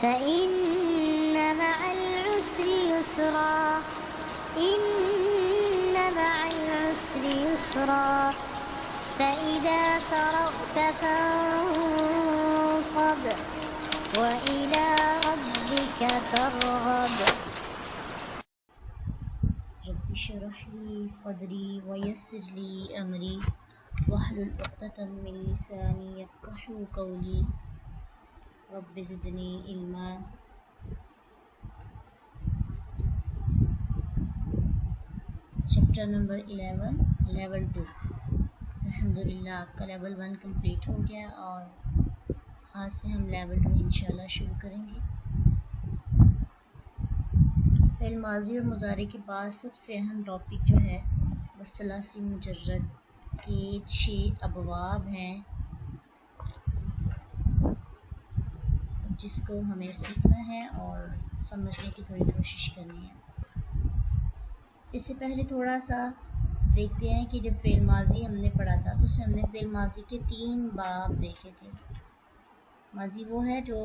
فإن مع العسر يسرا إن مع العسر يسرا فإذا فرغت فانصب وإلى ربك فارغب رب اشرح لي صدري ويسر لي أمري واحلل عقدة من لساني يفقهوا قولي رب زدنی علما. Chapter number 11 level 2. الحمدللہ آپ کا لیول 1 کمپلیٹ ہو گیا اور آج سے ہم لیول 2 انشاءاللہ شروع کریں گے. فعل ماضی اور مضارع کے بعد سب سے اہم ٹاپک جو ہے وہ ثلاثی مجرد کے 6 ابواب ہیں جس کو ہمیں سیکھنا ہے اور سمجھنے کی تھوڑی کوشش کرنی ہے. اس سے پہلے تھوڑا سا دیکھتے ہیں کہ جب فعل ماضی ہم نے پڑھا تھا تو اس سے ہم نے فعل ماضی کے 3 باب دیکھے تھے. ماضی وہ ہے جو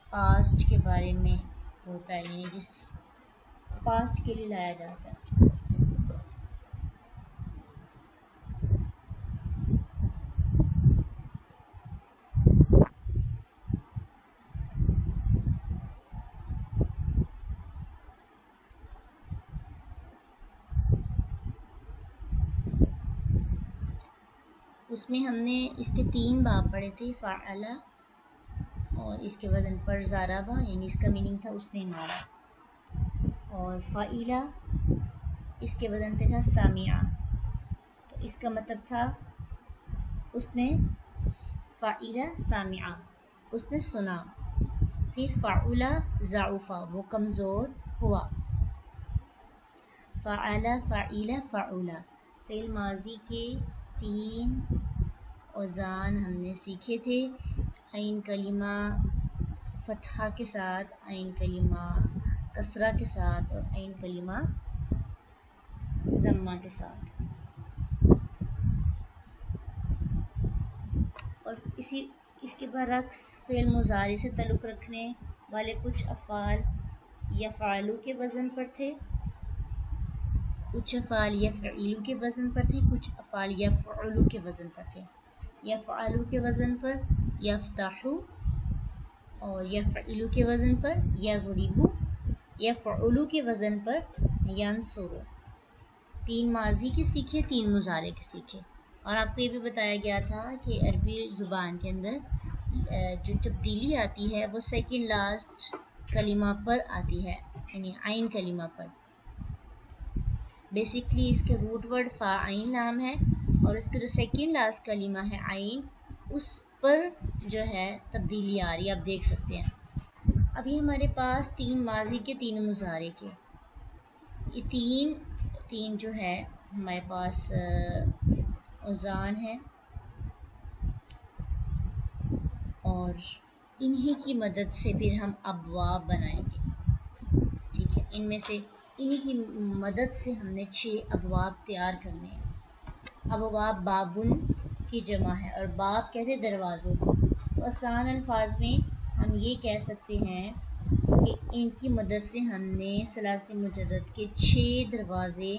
پاسٹ کے بارے میں ہوتا ہے، یعنی جس پاسٹ کے لیے لایا جاتا ہے. اس میں ہم نے اس کے 3 باب پڑھے تھے، فعل اور اس کے وزن پر ضربہ، یعنی اس کا میننگ تھا اس نے مارا، اور فعل اس کے وزن پہ تھا سامعہ، تو اس کا مطلب تھا اس نے فعل سامعہ، اس نے سنا. پھر فعل ضعفا، وہ کمزور ہوا. فعل فعل فعل، فعل ماضی کے 3 اوزان ہم نے سیکھے تھے. عین کلمہ فتحہ کے ساتھ، عین کلمہ کسرہ کے ساتھ اور عین کلمہ ضمہ کے ساتھ. اور اس کے برعکس فعل مضارع سے تعلق رکھنے والے کچھ افعال یفعلو کے وزن پر تھے، کچھ افعال یفعلو کے وزن پر تھے، کچھ افعال یفعلو کے وزن پر تھے. یفعلو کے وزن پر یفتحو، اور یفعلو کے وزن پر یضربو، یفعلو کے وزن پر ینصرو. 3 ماضی کے سیکھے، 3 مضارع کے سیکھے. اور آپ کو یہ بھی بتایا گیا تھا کہ عربی زبان کے اندر جو تبدیلی آتی ہے وہ سیکنڈ لاسٹ کلمہ پر آتی ہے، یعنی عین کلمہ پر. بیسکلی اس کے روٹ ورڈ فاعین نام ہے، اور اس کا جو سیکنڈ لاسٹ کلمہ ہے عین، اس پر جو ہے تبدیلی آ رہی ہے، آپ دیکھ سکتے ہیں. ابھی ہمارے پاس 3 ماضی کے 3 مضارع کے، یہ تین جو ہے ہمارے پاس اوزان ہے، اور انہی کی مدد سے پھر ہم ابواب بنائیں گے. ٹھیک ہے، انہی کی مدد سے ہم نے 6 ابواب تیار کرنے ہیں. ابواب بابن کی جمع ہے، اور باب کہتے ہیں دروازوں کو. آسان الفاظ میں ہم یہ کہہ سکتے ہیں کہ ان کی مدد سے ہم نے ثلاثی مجرد کے 6 دروازے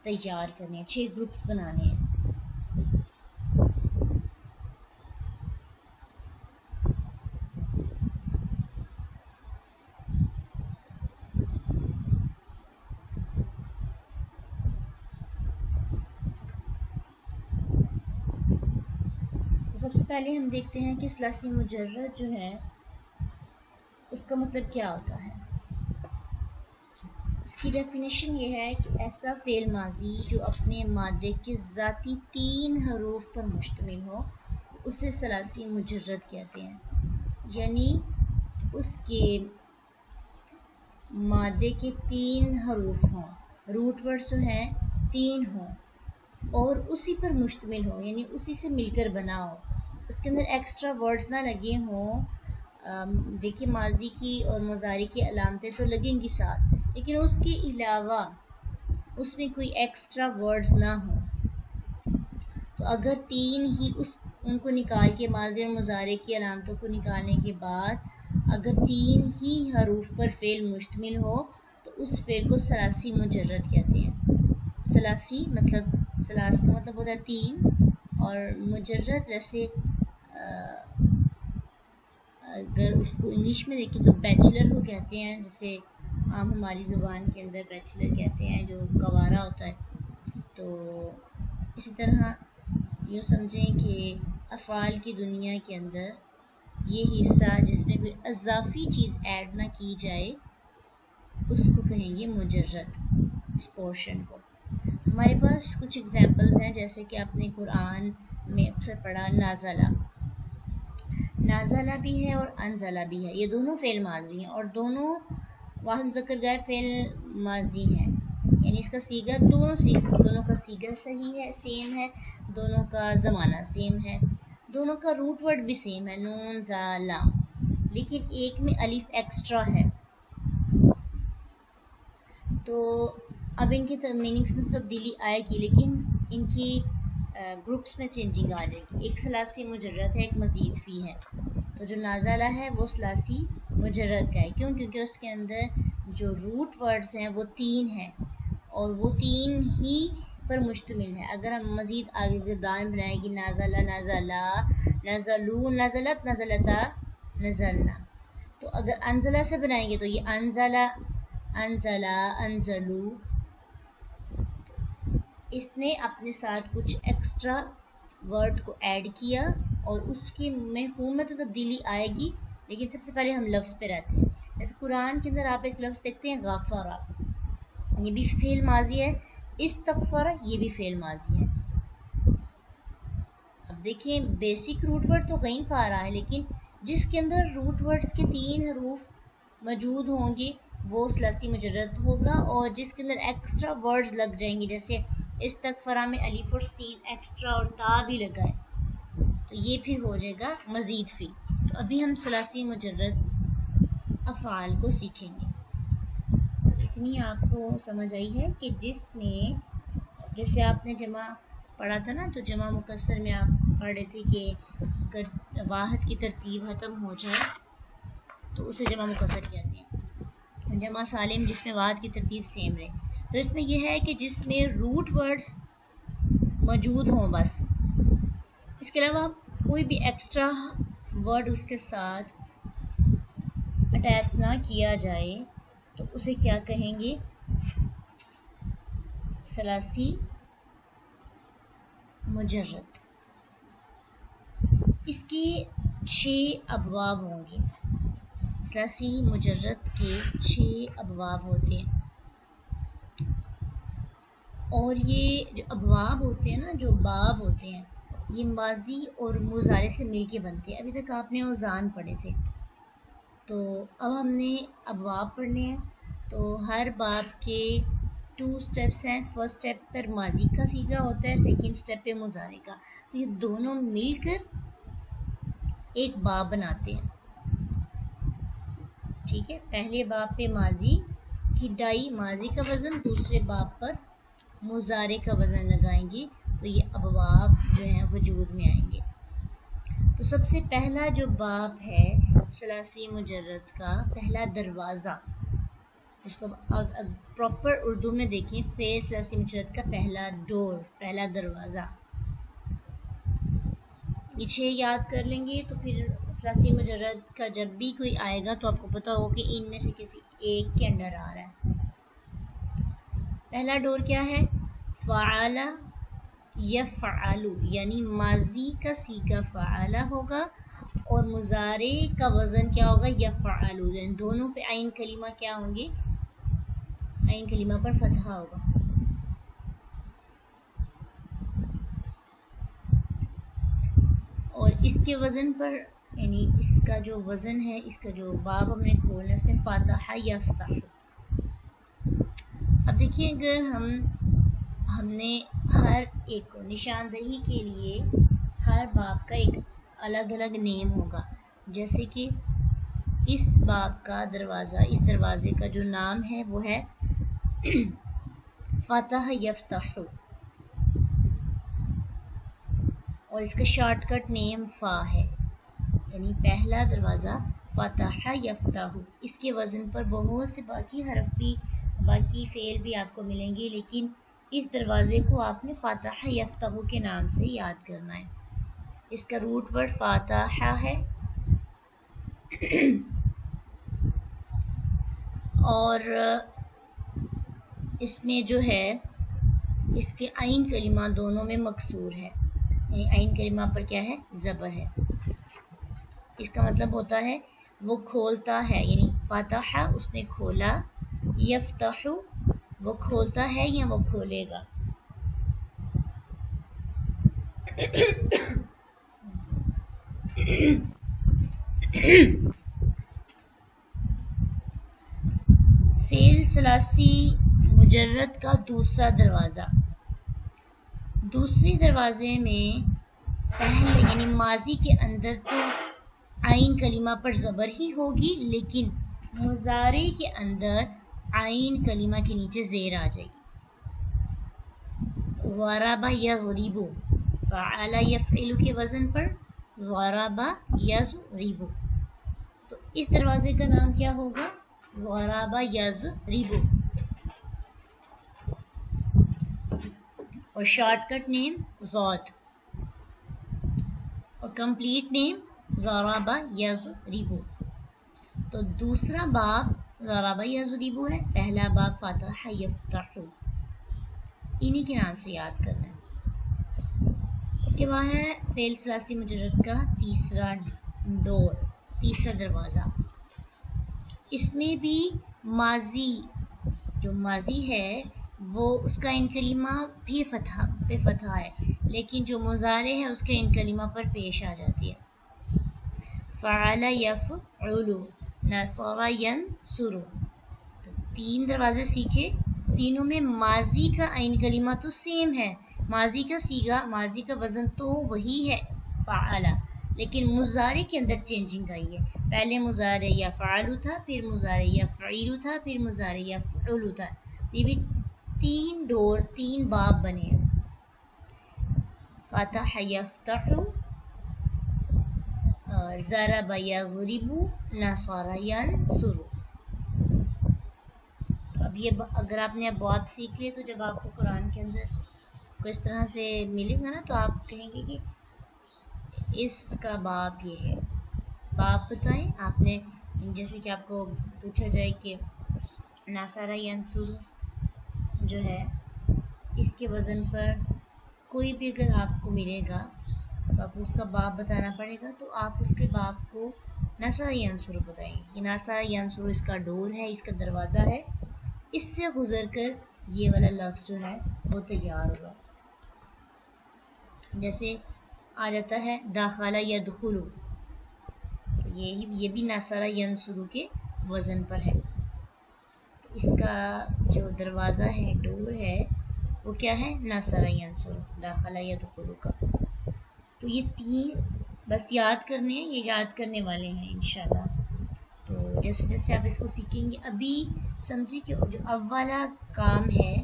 تیار کرنے ہیں، 6 گروپس بنانے ہیں. سب سے پہلے ہم دیکھتے ہیں کہ ثلاثی مجرد جو ہے اس کا مطلب کیا ہوتا ہے. اس کی ڈیفینیشن یہ ہے کہ ایسا فعل ماضی جو اپنے مادے کے ذاتی 3 حروف پر مشتمل ہو اسے ثلاثی مجرد کہتے ہیں. یعنی اس کے مادے کے 3 حروف ہوں، روٹ ورڈ جو ہیں 3 ہوں اور اسی پر مشتمل ہو، یعنی اسی سے مل کر بنا ہو، اس کے اندر ایکسٹرا ورڈز نہ لگے ہوں. دیکھیے ماضی کی اور مضارع کی علامتیں تو لگیں گی ساتھ، لیکن اس کے علاوہ اس میں کوئی ایکسٹرا ورڈز نہ ہوں. تو اگر 3 ہی ان کو نکال کے ماضی اور مضارع کی علامتوں کو نکالنے کے بعد اگر 3 ہی حروف پر فعل مشتمل ہو تو اس فعل کو ثلاثی مجرد کہتے ہیں. ثلاثی مطلب ثلاث کا مطلب ہوتا ہے 3 اور مجرد ویسے اگر اس کو انگلش میں دیکھیں تو بیچلر کو کہتے ہیں، جسے عام ہماری زبان کے اندر بیچلر کہتے ہیں جو گوارا ہوتا ہے. تو اسی طرح یوں سمجھیں کہ افعال کی دنیا کے اندر یہ حصہ جس میں کوئی اضافی چیز ایڈ نہ کی جائے اس کو کہیں گے مجرد، اس پورشن کو. ہمارے پاس کچھ اگزامپلز ہیں، جیسے کہ آپ نے قرآن میں اکثر پڑھا نازلہ. نازلہ بھی ہے اور انزلہ بھی ہے، یہ دونوں فعل ماضی ہیں اور دونوں واحد مذکر غائب فعل ماضی ہیں. یعنی اس کا صیغہ دونوں کا صیغہ صحیح ہے، سیم ہے، دونوں کا زمانہ سیم ہے، دونوں کا روٹ ورڈ بھی سیم ہے، نون زا لام، لیکن ایک میں الف ایکسٹرا ہے. تو اب ان کی میننگس میں تبدیلی آئے گی، لیکن ان کی گروپس میں چینجنگ آ جائے گی. ایک ثلاثی مجرد ہے، ایک مزید فی ہے. تو جو نازلہ ہے وہ ثلاثی مجرد کا ہے. کیوں؟ کیونکہ اس کے اندر جو روٹ ورڈز ہیں وہ 3 ہیں اور وہ 3 ہی پر مشتمل ہے. اگر ہم مزید آگے گردان بنائیں گی نازلہ نازلہ نزلو نزلت نزلتا نزلنا، تو اگر انزلہ سے بنائیں گے تو یہ انزلہ انزلہ انزلو. اس نے اپنے ساتھ کچھ ایکسٹرا ورڈ کو ایڈ کیا اور اس کی مفہوم میں تو تبدیلی آئے گی، لیکن سب سے پہلے ہم لفظ پہ رہتے ہیں. جیسے قرآن کے اندر آپ ایک لفظ دیکھتے ہیں غافرہ، یہ بھی فعل ماضی ہے. استغفر یہ بھی فعل ماضی ہے. اب دیکھیں بیسک روٹ ورڈ تو غین فا رہا ہے، لیکن جس کے اندر روٹ ورڈز کے 3 حروف موجود ہوں گے وہ ثلاثی مجرد ہوگا، اور جس کے اندر ایکسٹرا ورڈز لگ جائیں گے، جیسے استغفرہ میں الف اور سین ایکسٹرا اور تا بھی لگا ہے، تو یہ پھر ہو جائے گا مزید فی. تو ابھی ہم ثلاثی مجرد افعال کو سیکھیں گے. اتنی آپ کو سمجھ آئی ہے کہ جس میں جیسے آپ نے جمع پڑھا تھا نا، تو جمع مکسر میں آپ پڑھ رہے تھے کہ اگر واحد کی ترتیب ختم ہو جائے تو اسے جمع مکسر کہتے ہیں. جمع سالم جس میں واحد کی ترتیب سیم رہے. تو اس میں یہ ہے کہ جس میں روٹ ورڈز موجود ہوں بس، اس کے علاوہ کوئی بھی ایکسٹرا ورڈ اس کے ساتھ اٹیچ نہ کیا جائے تو اسے کیا کہیں گے؟ ثلاثی مجرد. اس کے 6 ابواب ہوں گے. ثلاثی مجرد کے 6 ابواب ہوتے ہیں، اور یہ جو ابواب ہوتے ہیں نا، جو باب ہوتے ہیں، یہ ماضی اور مضارع سے مل کے بنتے ہیں. ابھی تک آپ نے اوزان پڑھے تھے، تو اب ہم نے ابواب پڑھنے ہیں. تو ہر باب کے 2 سٹیپس ہیں. فرسٹ سٹیپ پر ماضی کا صیغہ ہوتا ہے، سیکنڈ سٹیپ پہ مضارع کا. تو یہ دونوں مل کر ایک باب بناتے ہیں. ٹھیک ہے، پہلے باب پہ ماضی کی ڈائی ماضی کا وزن، دوسرے باب پر مضارع کا وزن لگائیں گے، تو یہ ابواب جو ہیں وجود میں آئیں گے. تو سب سے پہلا جو باب ہے ثلاثی مجرد کا، پہلا دروازہ، اس کو پراپر اردو میں دیکھیں، فعل ثلاثی مجرد کا پہلا ڈور، پہلا دروازہ. یہ 6 یاد کر لیں گے تو پھر ثلاثی مجرد کا جب بھی کوئی آئے گا تو آپ کو پتا ہوگا کہ ان میں سے کسی ایک کے انڈر آ رہا ہے. پہلا ڈور کیا ہے؟ فعل یفعل، یعنی ماضی کا صیغہ فعل ہوگا اور مضارع کا وزن کیا ہوگا؟ یفعل. یعنی دونوں پہ عین کلمہ کیا ہوں گے؟ عین کلمہ پر فتحہ ہوگا. اور اس کے وزن پر، یعنی اس کا جو وزن ہے، اس کا جو باب ہم نے کھولنا ہے، اس میں فاتح یفتح. اب دیکھیے، اگر ہم نے ہر ایک کو نشاندہی کے لیے ہر باب کا ایک الگ الگ نیم ہوگا. جیسے کہ اس باب کا دروازہ، اس دروازے کا جو نام ہے وہ ہے فاتح یفتح، اور اس کا شارٹ کٹ نیم فا ہے. یعنی پہلا دروازہ فتح یفتح، اس کے وزن پر بہت سے باقی حرف بھی، باقی فعل بھی آپ کو ملیں گے، لیکن اس دروازے کو آپ نے فاتح یفتح کے نام سے یاد کرنا ہے۔ اس کا روٹ ورڈ فاتح ہے اور اس میں جو ہے اس کے عین کلمہ دونوں میں مکسور ہے، یعنی عین کلمہ پر کیا ہے؟ زبر ہے۔ اس کا مطلب ہوتا ہے وہ کھولتا ہے، یعنی فتح اس نے کھولا، یفتح وہ کھولتا ہے یا وہ کھولے گا۔ فعل ثلاثی مجرد کا دوسرا دروازہ، دوسری دروازے میں پہلے یعنی ماضی کے اندر تو عین کلمہ پر زبر ہی ہوگی، لیکن مضارع کے اندر عین کلمہ کے نیچے زیر آ جائے گی۔ ضرب یضرب، فعل یفعل کے وزن پر ضرب یضرب، تو اس دروازے کا نام کیا ہوگا؟ ضرب یضرب، اور شارٹ کٹ نیم ضاد، اور کمپلیٹ نیم ضرب یضرب۔ تو دوسرا باب ضرب یضرب ہے، پہلا باب فتح یفتح، انہی کے نام سے یاد کرنا ہے۔ اس کے بعد ہے فعل ثلاثی مجرد کا تیسرا ڈور، تیسرا دروازہ۔ اس میں بھی ماضی، جو ماضی ہے وہ اس کا عین کلمہ بھی فتح پہ فتح ہے، لیکن جو مضارع ہے اس کے عین کلمہ پر پیش آ جاتی ہے۔ فعل یفعل، نصر ینصر، تین دروازے سیکھے، تینوں میں ماضی کا عین کلمہ تو سیم ہے، ماضی کا صیغہ، ماضی کا وزن تو وہی ہے فعل، لیکن مضارع کے اندر چینجنگ آئی ہے۔ پہلے مضارع یفعل تھا، پھر مضارع یفعل تھا، پھر مضارع یفعل تھا، یہ بھی تین ڈور، تین باب بنے ہیں۔ فتح یفتح، ضرب یضرب، نصر ینصر۔ اب یہ اگر آپ نے ابواب سیکھ لیے تو جب آپ کو قرآن کے اندر کو اس طرح سے ملے گا نا تو آپ کہیں گے کہ اس کا باب یہ ہے۔ باب بتائیں آپ نے، جیسے کہ آپ کو پوچھا جائے کہ ناصر ینصر جو ہے اس کے وزن پر کوئی بھی اگر آپ کو ملے گا تو آپ کو اس کا باب بتانا پڑے گا، تو آپ اس کے باب کو ناصر ینصر بتائیں گے کہ ناصر ینصر اس کا ڈور ہے، اس کا دروازہ ہے، اس سے گزر کر یہ والا لفظ جو ہے وہ تیار ہوگا۔ جیسے آ جاتا ہے داخل یدخل، یہ بھی ناصر ینصر کے وزن پر ہے، تو اس کا جو دروازہ ہے، ڈور ہے، وہ کیا ہے؟ ناصر ینصر، داخل یدخل کا۔ تو یہ تین بس یاد کرنے ہیں، یہ یاد کرنے والے ہیں انشاءاللہ۔ تو جیسے جیسے آپ اس کو سیکھیں گے، ابھی سمجھے کہ جو اولا کام ہے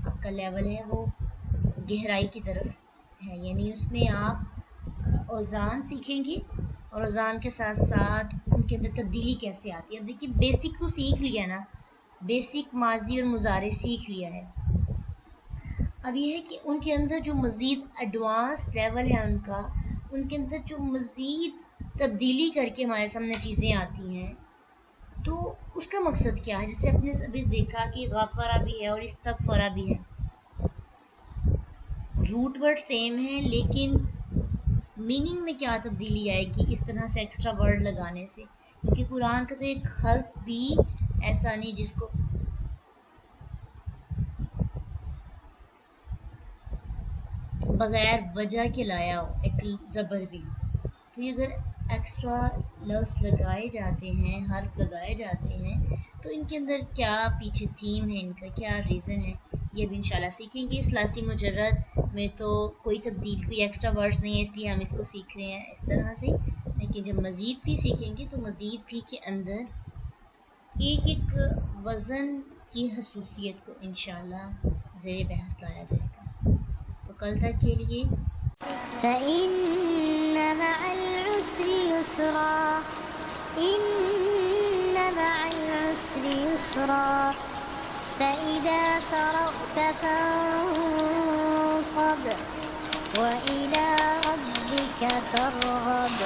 آپ کا لیول ہے وہ گہرائی کی طرف ہے، یعنی اس میں آپ اوزان سیکھیں گے اور اوزان کے ساتھ ساتھ ان کے اندر تبدیلی کیسے آتی ہے۔ اب دیکھیے بیسک تو سیکھ لیا نا، بیسک ماضی اور مضارع سیکھ لیا ہے، اب یہ ہے کہ ان کے اندر جو مزید ایڈوانس لیول ہے ان کے اندر جو مزید تبدیلی کر کے ہمارے سامنے چیزیں آتی ہیں، تو اس کا مقصد کیا ہے؟ جس سے اپ نے ابھی دیکھا کہ غفرہ بھی ہے اور استغفرہ بھی ہے، روٹ ورڈ سیم ہے لیکن میننگ میں کیا تبدیلی آئے گی اس طرح سے ایکسٹرا ورڈ لگانے سے، کیونکہ قرآن کا تو ایک حرف بھی ایسا نہیں جس کو بغیر وجہ کے لایا ہو، ایک زبر بھی، تو یہ اگر ایکسٹرا لفظ لگائے جاتے ہیں، حرف لگائے جاتے ہیں، تو ان کے اندر کیا پیچھے تھیم ہے، ان کا کیا ریزن ہے، یہ بھی انشاءاللہ سیکھیں گے۔ ثلاثی مجرد میں تو کوئی تبدیل، کوئی ایکسٹرا ورڈز نہیں ہے، اس لیے ہم اس کو سیکھ رہے ہیں اس طرح سے، لیکن جب مزید بھی سیکھیں گے تو مزید بھی کے اندر ایک ایک وزن کی خصوصیت کو انشاءاللہ زیر بحث لایا جائے گا۔ تو کل تک کے لیے فَإِنَّ مَعَ الْعُسْرِ يُسْرًا إن مع العسر يسرا فإذا فرغت فانصب وإلى ربك فارغب